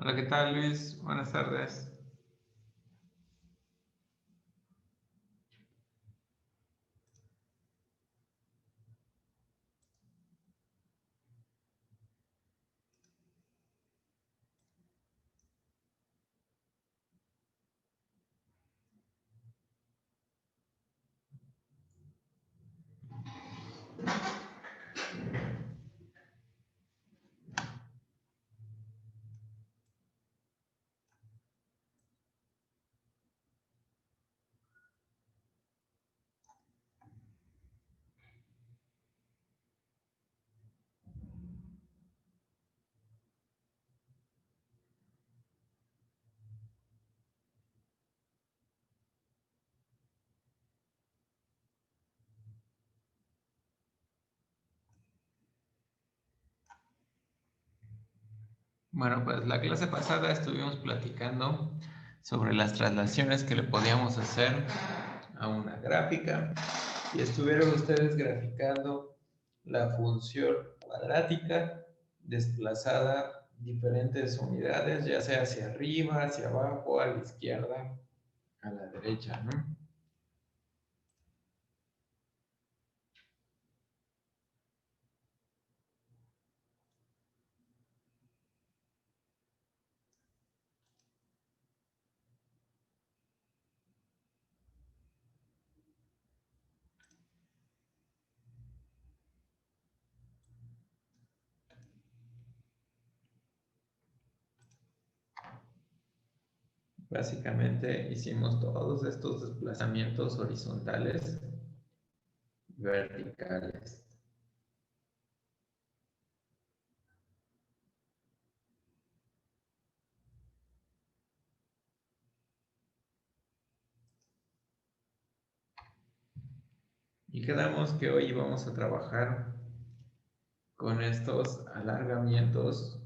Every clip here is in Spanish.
Hola, ¿qué tal, Luis? Buenas tardes. Bueno, pues la clase pasada estuvimos platicando sobre las traslaciones que le podíamos hacer a una gráfica y estuvieron ustedes graficando la función cuadrática desplazada diferentes unidades, ya sea hacia arriba, hacia abajo, a la izquierda, a la derecha, ¿no? Básicamente hicimos todos estos desplazamientos horizontales, verticales. Y quedamos que hoy vamos a trabajar con estos alargamientos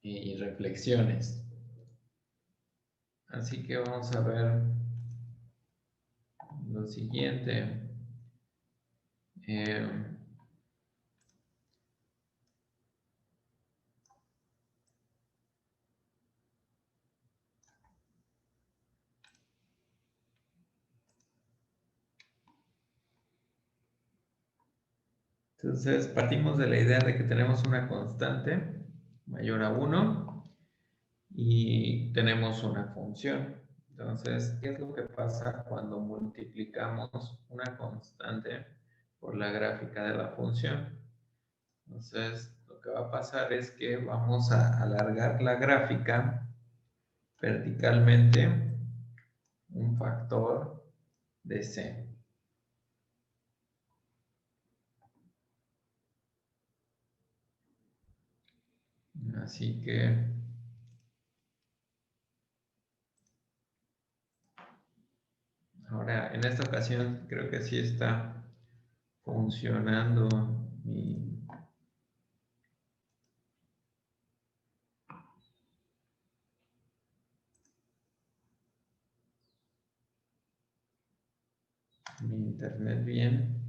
y reflexiones. Así que vamos a ver lo siguiente. Eh, entonces, partimos de la idea de que tenemos una constante mayor a 1 y tenemos una función. Entonces, ¿qué es lo que pasa cuando multiplicamos una constante por la gráfica de la función? Entonces, lo que va a pasar es que vamos a alargar la gráfica verticalmente un factor de c. Así que ahora, en esta ocasión, creo que sí está funcionando mi internet bien.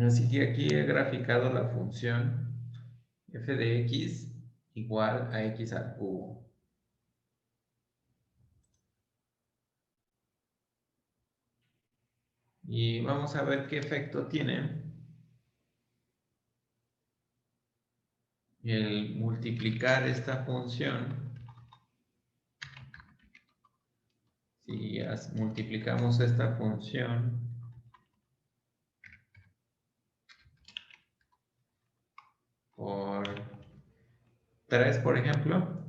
Así que aquí he graficado la función f de x igual a x al cubo. Y vamos a ver qué efecto tiene el multiplicar esta función. Si multiplicamos esta función por 3, por ejemplo,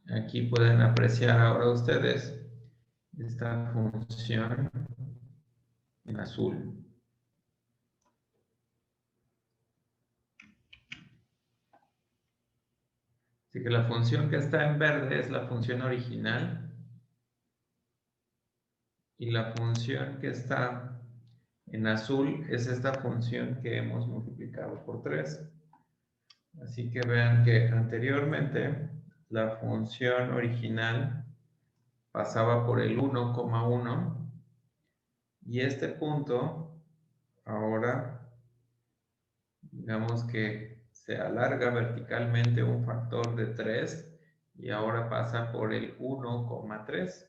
aquí pueden apreciar ahora ustedes esta función en azul. Así que la función que está en verde es la función original y la función que está En azul es esta función que hemos multiplicado por 3. Así que vean que anteriormente la función original pasaba por el 1,1 y este punto ahora, digamos que se alarga verticalmente un factor de 3 y ahora pasa por el 1,3.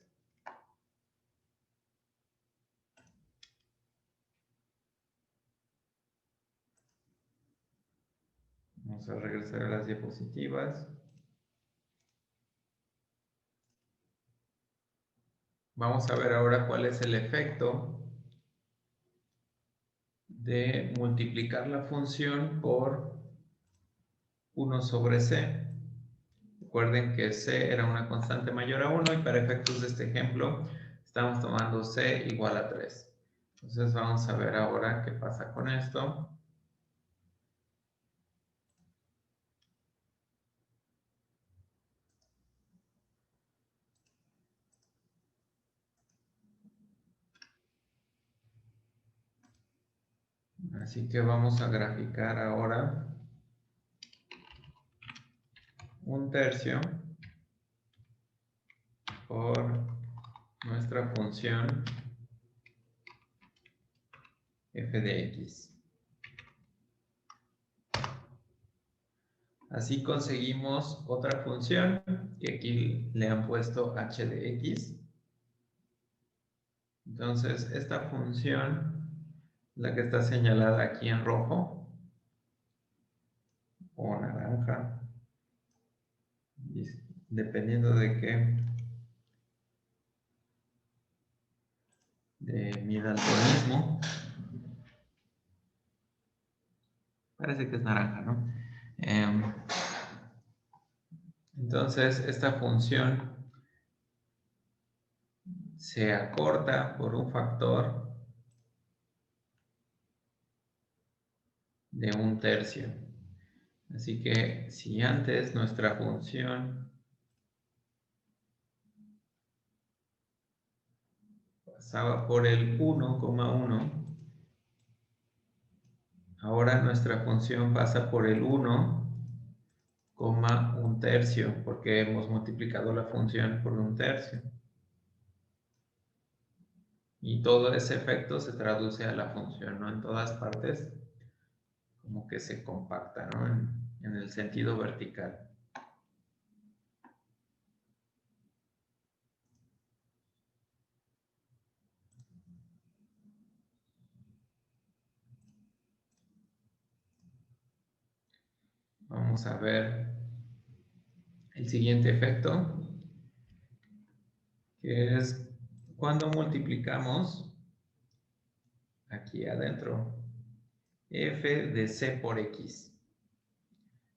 Vamos a regresar a las diapositivas. Vamos a ver ahora cuál es el efecto de multiplicar la función por 1 sobre c. Recuerden que c era una constante mayor a 1 y para efectos de este ejemplo estamos tomando c igual a 3. Entonces vamos a ver ahora qué pasa con esto. Así que vamos a graficar ahora 1/3 por nuestra función f de x. Así conseguimos otra función que aquí le han puesto h de x. Entonces, esta función, la que está señalada aquí en rojo o naranja, dependiendo de qué, de mi daltonismo, parece que es naranja, ¿no? Entonces, esta función se acorta por un factor de 1/3. Así que si antes nuestra función pasaba por el 1,1, ahora nuestra función pasa por el 1,1/3 porque hemos multiplicado la función por 1/3. Y todo ese efecto se traduce a la función, ¿no? En todas partes, como que se compacta, ¿no? En el sentido vertical. Vamos a ver el siguiente efecto, que es cuando multiplicamos aquí adentro f de c por x.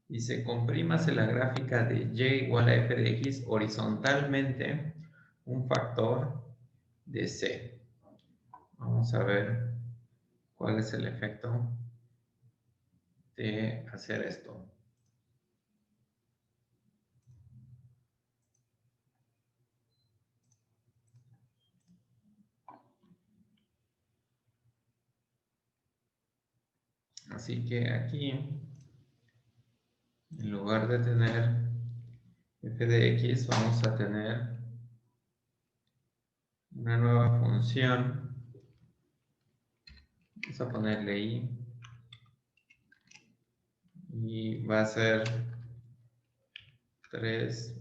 Dice, comprímase la gráfica de y igual a f de x horizontalmente un factor de c. Vamos a ver cuál es el efecto de hacer esto. Así que aquí, en lugar de tener f de x, vamos a tener una nueva función. Vamos a ponerle i. Y va a ser 3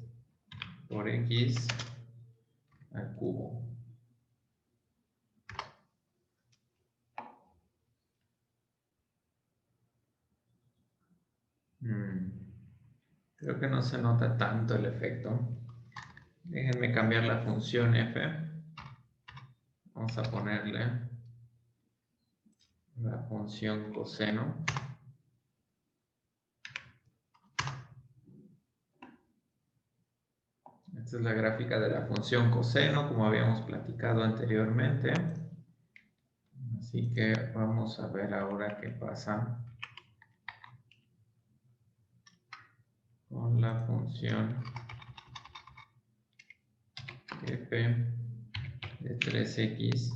por x al cubo. Creo que no se nota tanto el efecto. Déjenme cambiar la función f. Vamos a ponerle la función coseno. Esta es la gráfica de la función coseno, como habíamos platicado anteriormente. Así que vamos a ver ahora qué pasa con la función f de 3x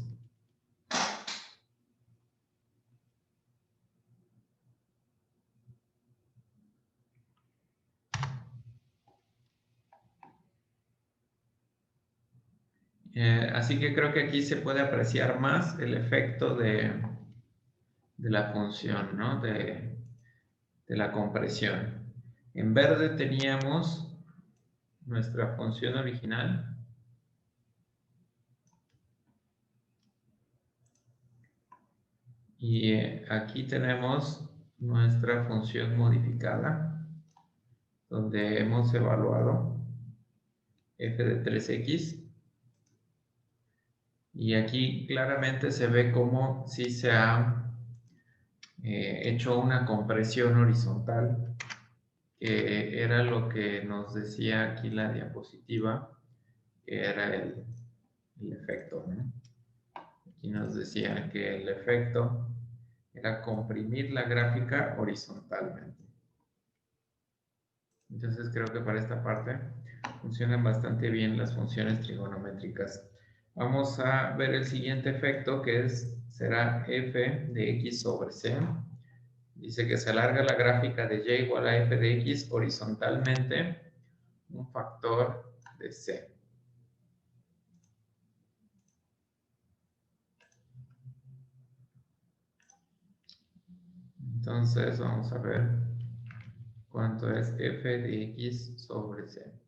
Así que creo que aquí se puede apreciar más el efecto de la función, ¿no? De la compresión. En verde teníamos nuestra función original. Y aquí tenemos nuestra función modificada, donde hemos evaluado f de 3x. Y aquí claramente se ve cómo sí se ha hecho una compresión horizontal, que era lo que nos decía aquí la diapositiva, que era el efecto, ¿no? Aquí nos decía que el efecto era comprimir la gráfica horizontalmente. Entonces creo que para esta parte funcionan bastante bien las funciones trigonométricas. Vamos a ver el siguiente efecto, que será f de x sobre c. Dice que se alarga la gráfica de y igual a f de x horizontalmente un factor de c. Entonces vamos a ver cuánto es f de x sobre c.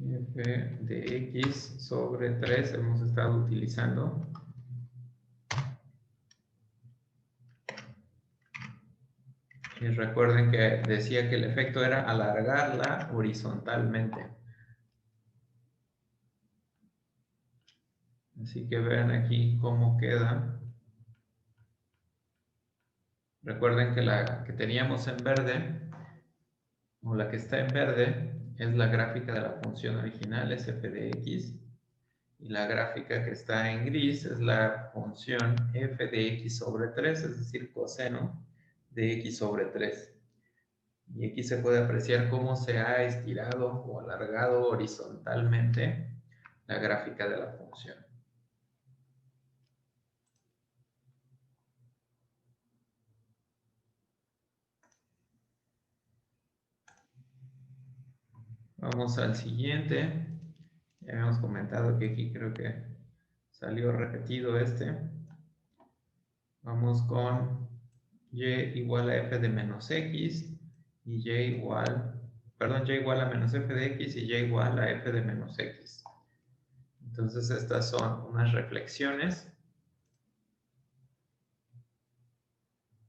F de x sobre 3 hemos estado utilizando. Y recuerden que decía que el efecto era alargarla horizontalmente. Así que vean aquí cómo queda. Recuerden que la que teníamos en verde, o la que está en verde, es la gráfica de la función original, es f de x. Y la gráfica que está en gris es la función f de x sobre 3, es decir, coseno de x sobre 3. Y aquí se puede apreciar cómo se ha estirado o alargado horizontalmente la gráfica de la función. Vamos al siguiente. Ya habíamos comentado que aquí creo que salió repetido este. Vamos con y igual a f de menos x y y igual a menos f de x y y igual a f de menos x. Entonces estas son unas reflexiones.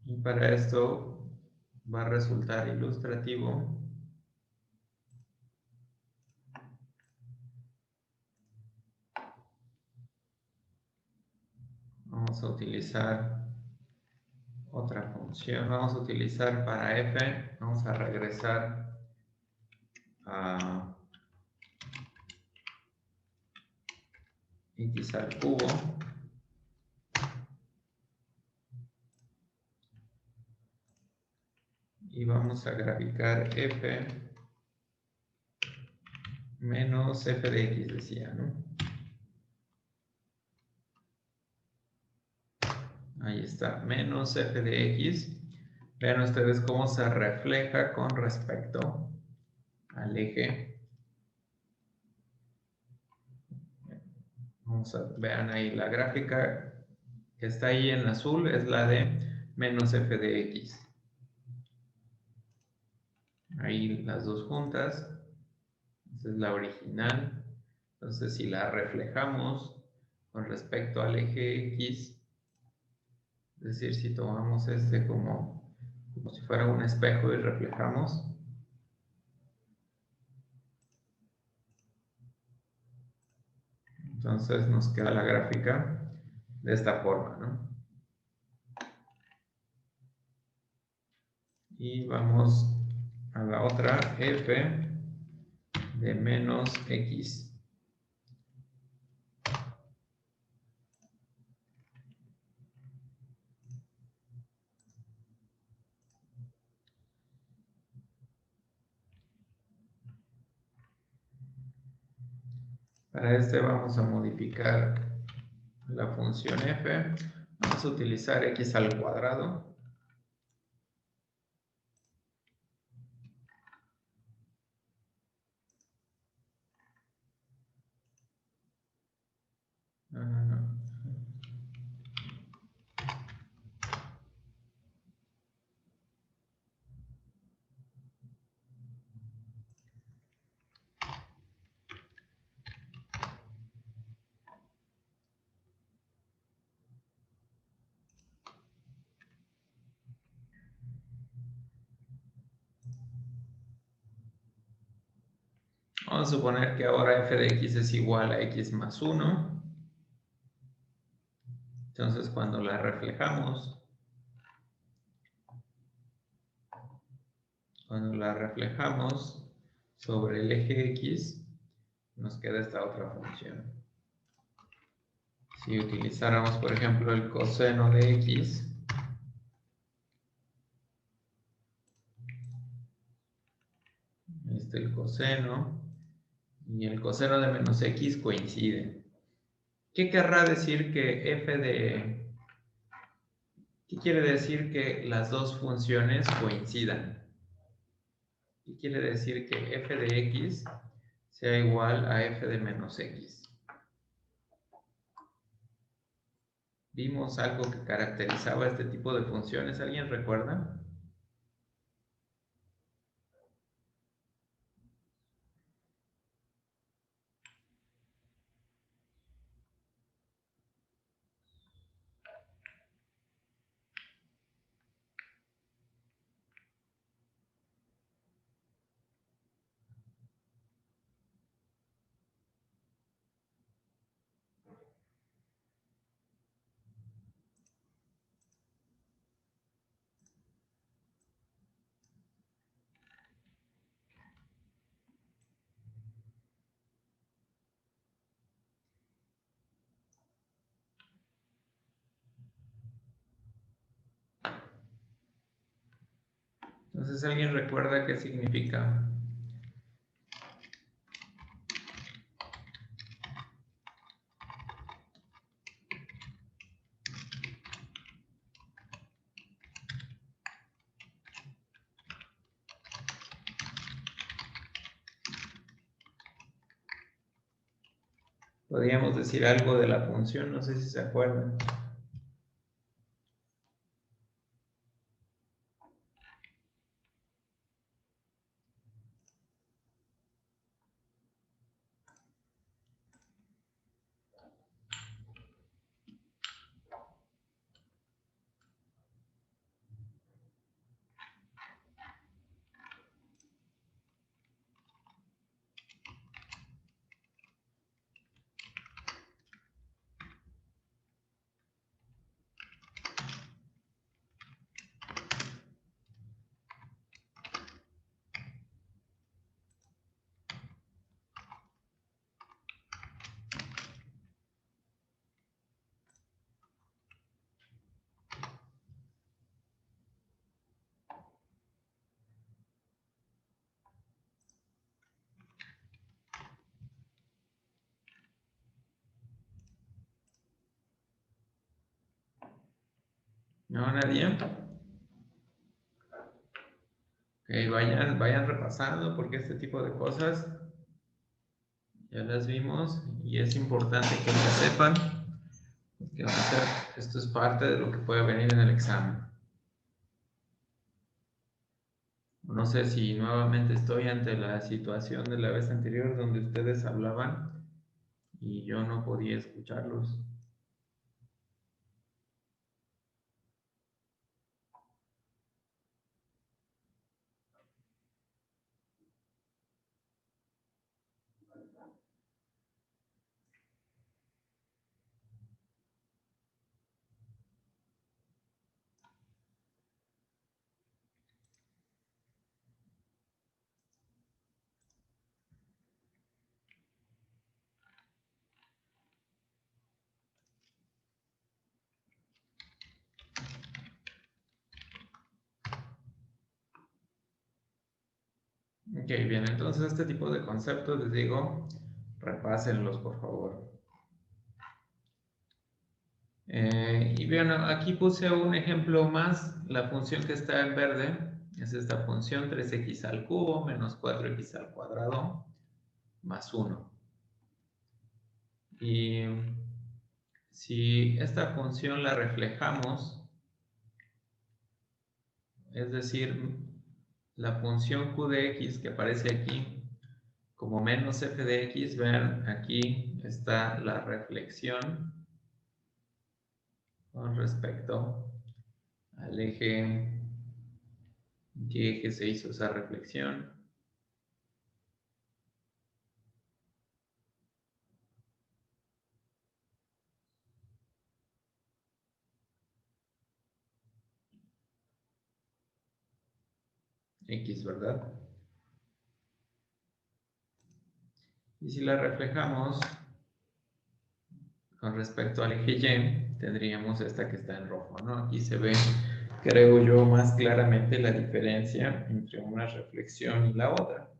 Y para esto va a resultar ilustrativo. Vamos a utilizar otra función. Vamos a utilizar para f, vamos a regresar a x al cubo. Y vamos a graficar f menos f de x, decía, ¿no? Ahí está, menos f de x. Vean ustedes cómo se refleja con respecto al eje. Vean ahí la gráfica que está ahí en azul, es la de menos f de x. Ahí las dos juntas. Esa es la original. Entonces, si la reflejamos con respecto al eje x, es decir, si tomamos este como si fuera un espejo y reflejamos, entonces nos queda la gráfica de esta forma, ¿no? Y vamos a la otra, f de menos x. Para este vamos a modificar la función f. Vamos a utilizar x al cuadrado. Vamos a suponer que ahora f de x es igual a x más 1. Entonces, cuando la reflejamos, sobre el eje x, nos queda esta otra función. Si utilizáramos, por ejemplo, el coseno de x, el coseno y el coseno de menos x coinciden. ¿Qué querrá decir que f de... ¿Qué quiere decir que las dos funciones coincidan? ¿Qué quiere decir que f de x sea igual a f de menos x? Vimos algo que caracterizaba este tipo de funciones, ¿alguien recuerda? Entonces, ¿alguien recuerda qué significa? Podríamos decir algo de la función, no sé si se acuerdan. ¿No, nadie? Ok, vayan repasando porque este tipo de cosas ya las vimos y es importante que las sepan, porque esto es parte de lo que puede venir en el examen. No sé si nuevamente estoy ante la situación de la vez anterior donde ustedes hablaban y yo no podía escucharlos. Ok, bien, entonces este tipo de conceptos les digo, repásenlos por favor. Y bien, aquí puse un ejemplo más, la función que está en verde es esta función 3x al cubo menos 4x al cuadrado más 1. Y si esta función la reflejamos, es decir, la función q de x que aparece aquí como menos f de x, vean, aquí está la reflexión con respecto al eje, ¿en qué eje se hizo esa reflexión? X, ¿verdad? Y si la reflejamos con respecto al eje Y, tendríamos esta que está en rojo, ¿no? Aquí se ve, creo yo, más claramente la diferencia entre una reflexión y la otra.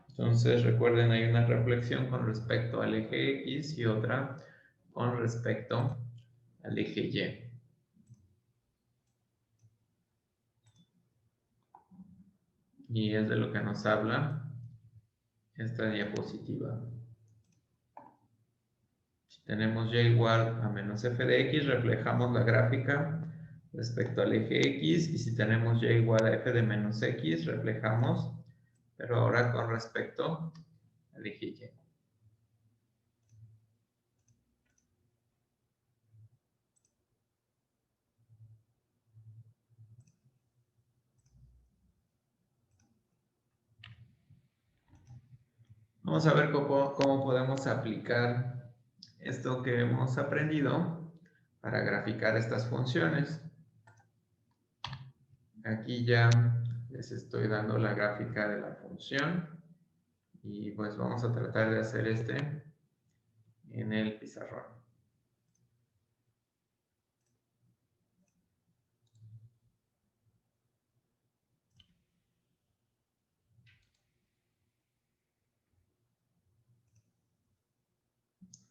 Entonces, recuerden, hay una reflexión con respecto al eje X y otra con respecto al eje Y. Y es de lo que nos habla esta diapositiva. Si tenemos y igual a menos f de x, reflejamos la gráfica respecto al eje x, y si tenemos y igual a f de menos x, reflejamos, pero ahora con respecto al eje y. Vamos a ver cómo podemos aplicar esto que hemos aprendido para graficar estas funciones. Aquí ya les estoy dando la gráfica de la función y pues vamos a tratar de hacer este en el pizarrón.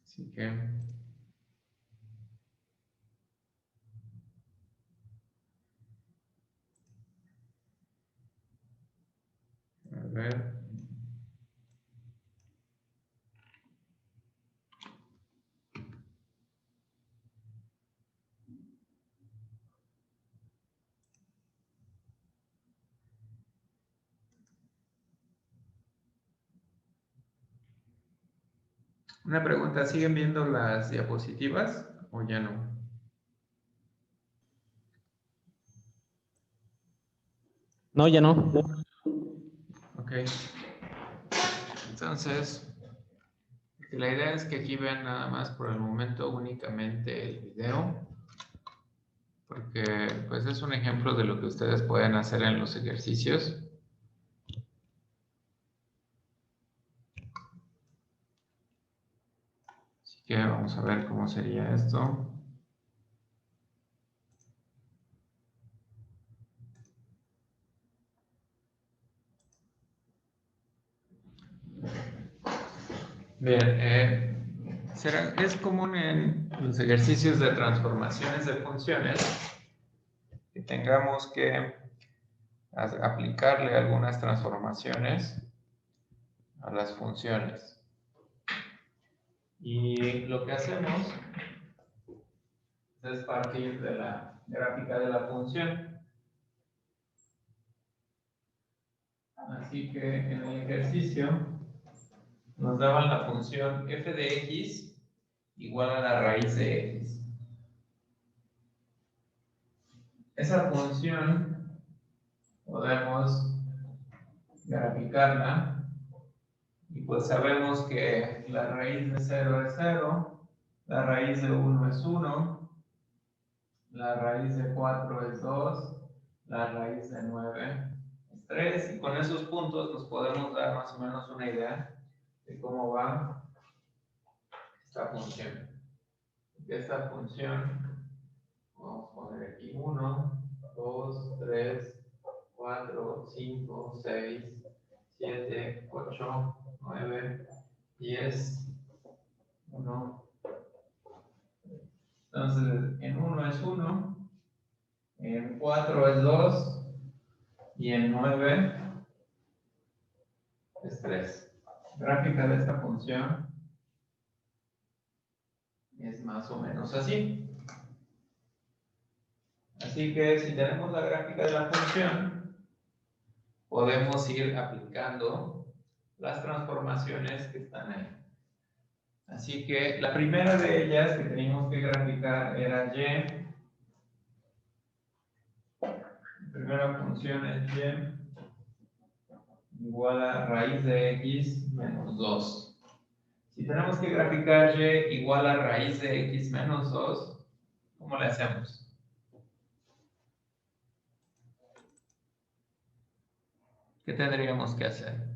Así que a ver. Una pregunta, ¿siguen viendo las diapositivas o ya no? No, ya no. Ok. Entonces, la idea es que aquí vean nada más por el momento únicamente el video, porque pues es un ejemplo de lo que ustedes pueden hacer en los ejercicios. Así que vamos a ver cómo sería esto. Bien, es común en los ejercicios de transformaciones de funciones que tengamos que aplicarle algunas transformaciones a las funciones. Y lo que hacemos es partir de la gráfica de la función. Así que en el ejercicio nos daban la función f de x igual a la raíz de x. Esa función podemos graficarla y pues sabemos que la raíz de 0 es 0, la raíz de 1 es 1, la raíz de 4 es 2, la raíz de 9 es 3, y con esos puntos nos podemos dar más o menos una idea de cómo va esta función. Esta función, vamos a poner aquí 1, 2, 3, 4, 5, 6, 7, 8, 9, 10, 1. Entonces, en 1 es 1, en 4 es 2 y en 9 es 3. Gráfica de esta función es más o menos así. Así que si tenemos la gráfica de la función, podemos ir aplicando las transformaciones que están ahí. Así que la primera de ellas que teníamos que graficar era y. La primera función es y igual a raíz de x menos 2. Si tenemos que graficar y igual a raíz de x menos 2, ¿cómo le hacemos? ¿qué tendríamos que hacer?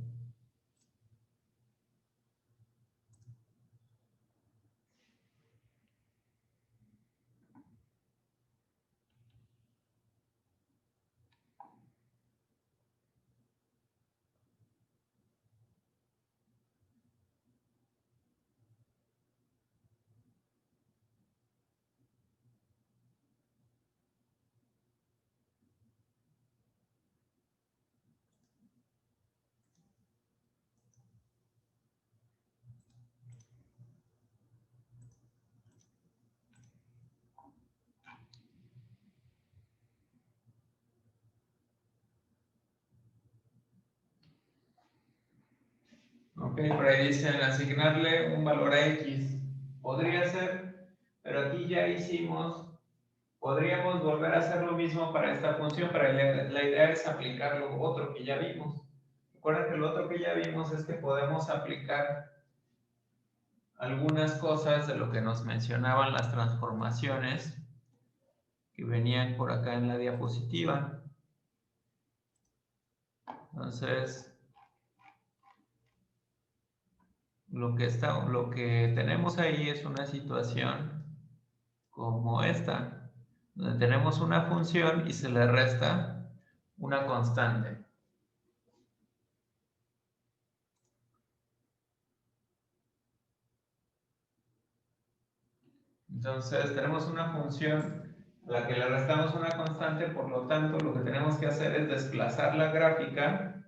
Ok, por ahí dicen asignarle un valor a X. Podría ser, pero aquí ya hicimos, podríamos volver a hacer lo mismo para esta función, pero la idea es aplicar lo otro que ya vimos. Recuerden que lo otro que ya vimos es que podemos aplicar algunas cosas de lo que nos mencionaban las transformaciones que venían por acá en la diapositiva. Entonces, lo que tenemos ahí es una situación como esta, donde tenemos una función y se le resta una constante. Entonces, tenemos una función a la que le restamos una constante, por lo tanto, lo que tenemos que hacer es desplazar la gráfica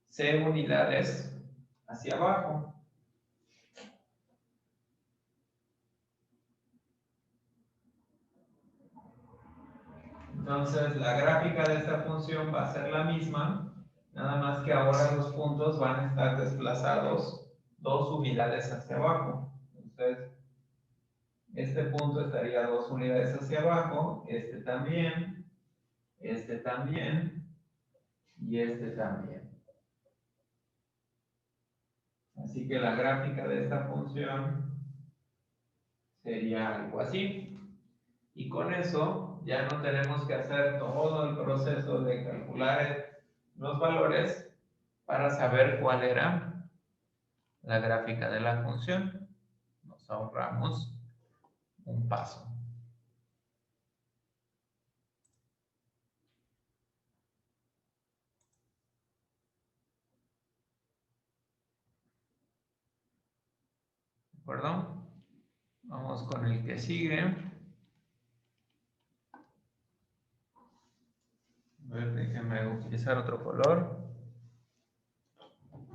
C unidades hacia abajo. Entonces, la gráfica de esta función va a ser la misma, nada más que ahora los puntos van a estar desplazados 2 unidades hacia abajo. Entonces, este punto estaría 2 unidades hacia abajo, este también, y este también. Así que la gráfica de esta función sería algo así. Y con eso ya no tenemos que hacer todo el proceso de calcular los valores para saber cuál era la gráfica de la función. Nos ahorramos un paso. ¿De acuerdo? Vamos con el que sigue. A ver, déjenme utilizar otro color.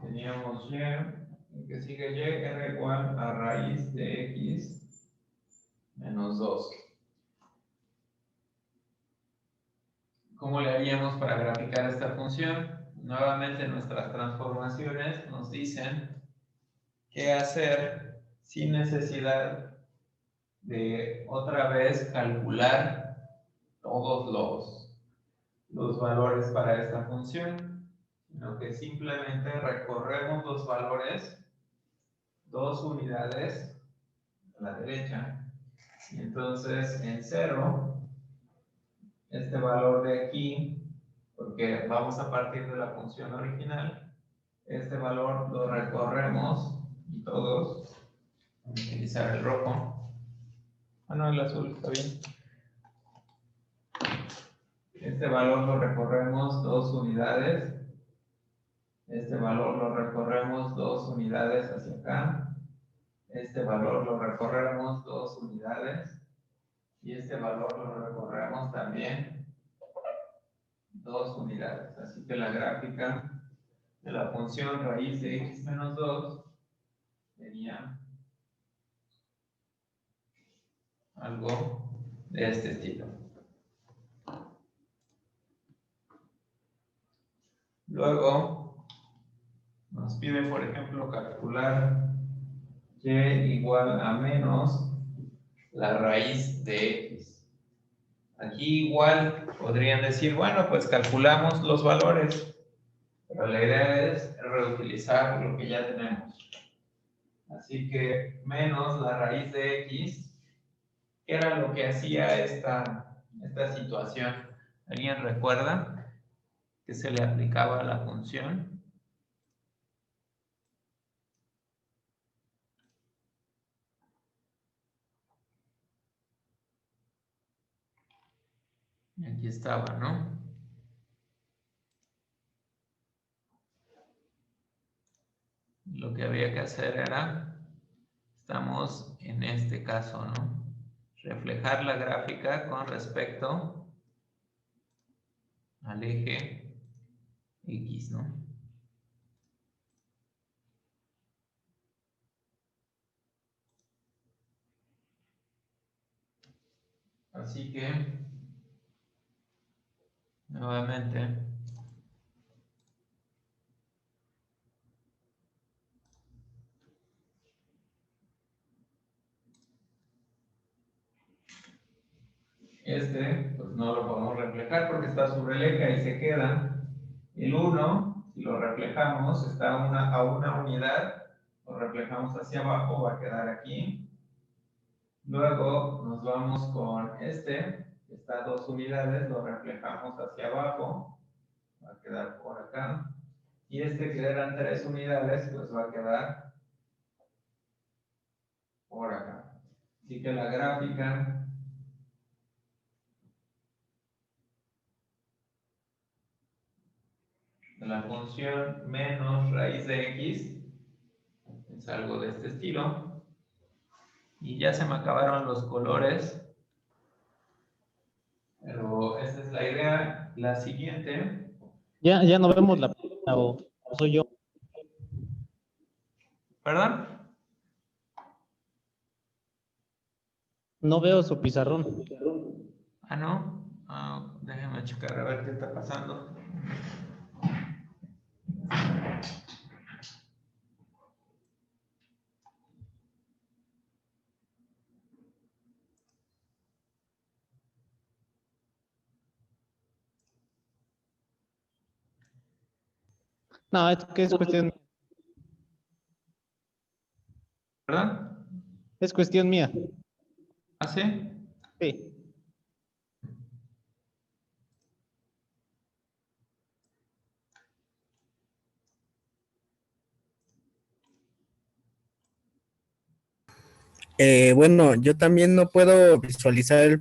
Teníamos Y, el que sigue Y era igual a raíz de X menos 2. ¿Cómo le haríamos para graficar esta función? Nuevamente nuestras transformaciones nos dicen qué hacer sin necesidad de otra vez calcular todos los valores para esta función, sino que simplemente recorremos los valores 2 unidades a la derecha, y entonces en 0, este valor de aquí, porque vamos a partir de la función original, este valor lo recorremos y todos, vamos a utilizar el rojo, no, el azul, está bien. Este valor lo recorremos 2 unidades, este valor lo recorremos 2 unidades hacia acá, este valor lo recorremos 2 unidades, y este valor lo recorremos también 2 unidades. Así que la gráfica de la función raíz de x menos 2 sería algo de este estilo. Luego nos pide, por ejemplo, calcular y igual a menos la raíz de x. Aquí igual podrían decir, bueno, pues calculamos los valores, pero la idea es reutilizar lo que ya tenemos. Así que menos la raíz de x, ¿qué era lo que hacía esta situación? ¿Alguien recuerda? que se le aplicaba a la función. Y aquí estaba, ¿no? Lo que había que hacer era, estamos en este caso, ¿no? Reflejar la gráfica con respecto al eje X, ¿no? Así que, nuevamente, pues no lo podemos reflejar porque está sobre el eje y se queda. El 1, si lo reflejamos, está a una unidad, lo reflejamos hacia abajo, va a quedar aquí. Luego nos vamos con que está a 2 unidades, lo reflejamos hacia abajo, va a quedar por acá. Y que eran 3 unidades, pues va a quedar por acá. Así que la gráfica de la función menos raíz de x es algo de este estilo. Y ya se me acabaron los colores, pero esa es la idea. La siguiente. Ya no vemos la página o soy yo. ¿Perdón? No veo su pizarrón. Ah, no. Déjame checar a ver qué está pasando. No, es que es cuestión, ¿Perdón? es cuestión mía. ¿Ah, sí? Sí. Bueno, yo también no puedo visualizar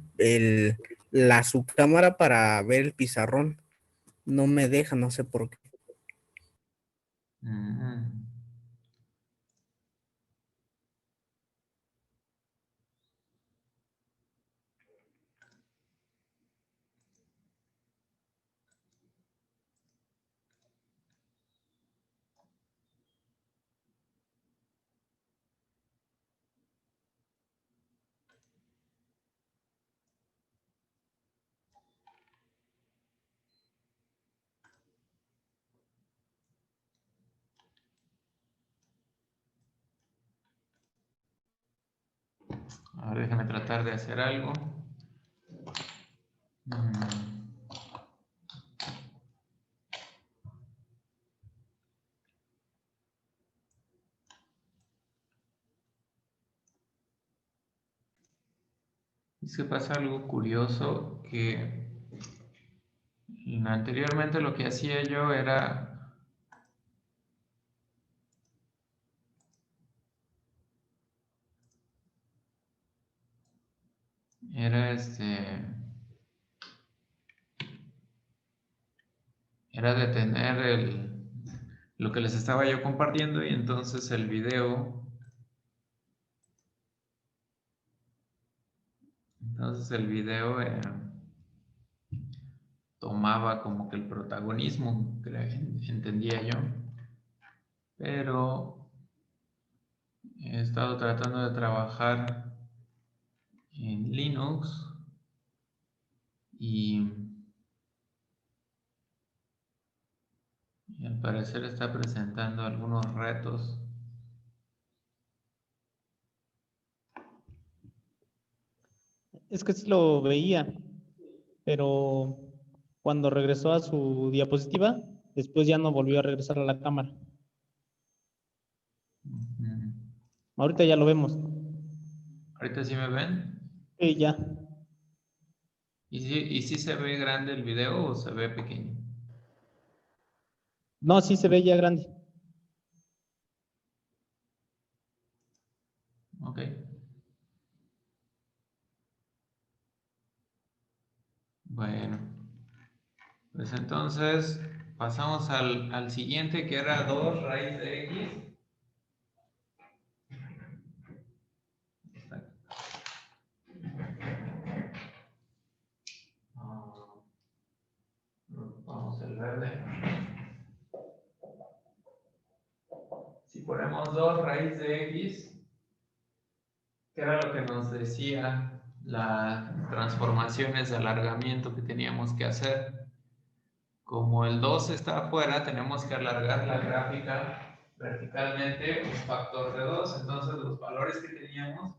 la subcámara para ver el pizarrón. No me deja, no sé por qué. Mm. A ver, déjame tratar de hacer algo. Es que pasa algo curioso que anteriormente lo que hacía yo era era detener lo que les estaba yo compartiendo y entonces el video tomaba como que el protagonismo, entendía yo, pero he estado tratando de trabajar en Linux y al parecer está presentando algunos retos. Es que sí lo veía, pero cuando regresó a su diapositiva, después ya no volvió a regresar a la cámara. Ahorita ya lo vemos. ¿Ahorita sí me ven? Sí, ya. ¿Y si se ve grande el video o se ve pequeño? No, sí se ve ya grande. Ok. Bueno, pues entonces pasamos al siguiente, que era 2 raíz de x. Está aquí. Vamos el verde. Si ponemos 2 raíz de x, ¿qué era lo que nos decía las transformaciones de alargamiento que teníamos que hacer? Como el 2 está afuera, tenemos que alargar la gráfica verticalmente un factor de 2. Entonces los valores que teníamos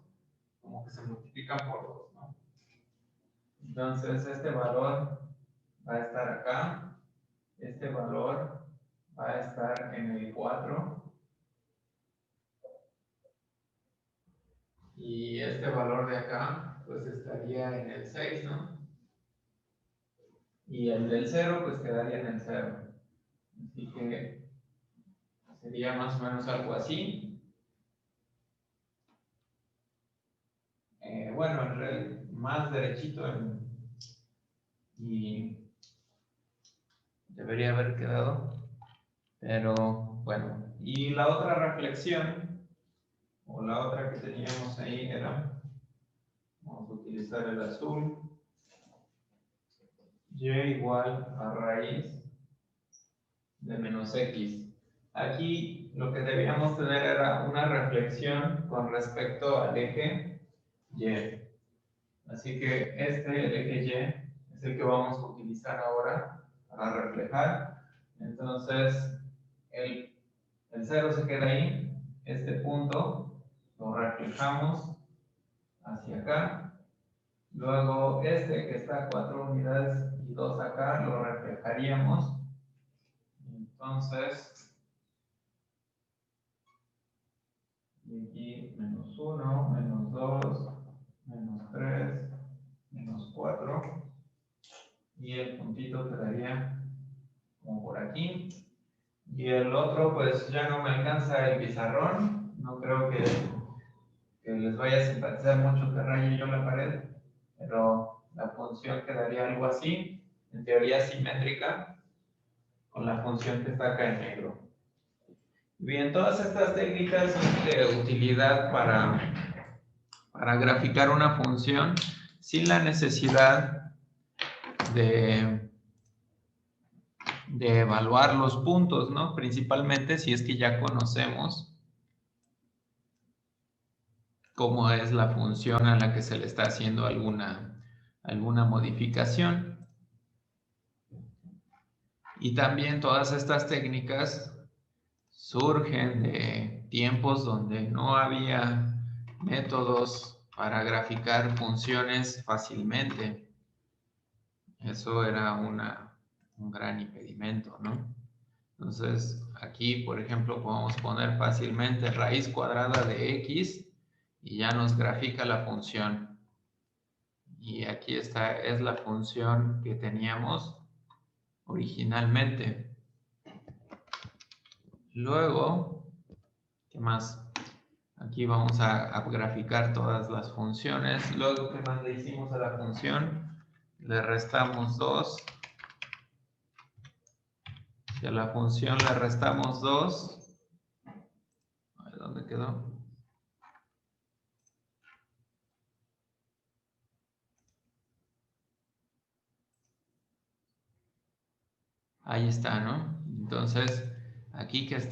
como que se multiplican por 2, ¿no? Entonces este valor va a estar acá, este valor va a estar en el 4 y este valor de acá pues estaría en el 6, ¿no? Y el del 0 pues quedaría en el 0. Así que sería más o menos algo así. Bueno, en realidad más derechito y debería haber quedado. Pero bueno, y la otra reflexión, o la otra que teníamos ahí era, vamos a utilizar el azul, y igual a raíz de menos x. Aquí lo que debíamos tener era una reflexión con respecto al eje y. Así que el eje y, es el que vamos a utilizar ahora para reflejar. Entonces, el 0 se queda ahí, este punto lo reflejamos hacia acá. Luego, este que está a 4 unidades y 2 acá, lo reflejaríamos. Entonces, y aquí menos 1, menos 2, menos 3, menos 4. Y el puntito quedaría como por aquí. Y el otro, pues ya no me alcanza el pizarrón. No creo que les vaya a simpatizar mucho que raye yo la pared, pero la función quedaría algo así, en teoría simétrica, con la función que está acá en negro. Bien, todas estas técnicas son de utilidad para graficar una función sin la necesidad de evaluar los puntos, ¿no? Principalmente si es que ya conocemos cómo es la función a la que se le está haciendo alguna modificación. Y también todas estas técnicas surgen de tiempos donde no había métodos para graficar funciones fácilmente. Eso era un gran impedimento, ¿no? Entonces, aquí, por ejemplo, podemos poner fácilmente raíz cuadrada de x y ya nos grafica la función. Y aquí está, es la función que teníamos originalmente. Luego, ¿qué más? Aquí vamos a graficar todas las funciones. Luego, ¿qué más le hicimos a la función? Le restamos 2. Si a la función le restamos 2, a ver, ¿dónde quedó? Ahí está, ¿no? Entonces, aquí que está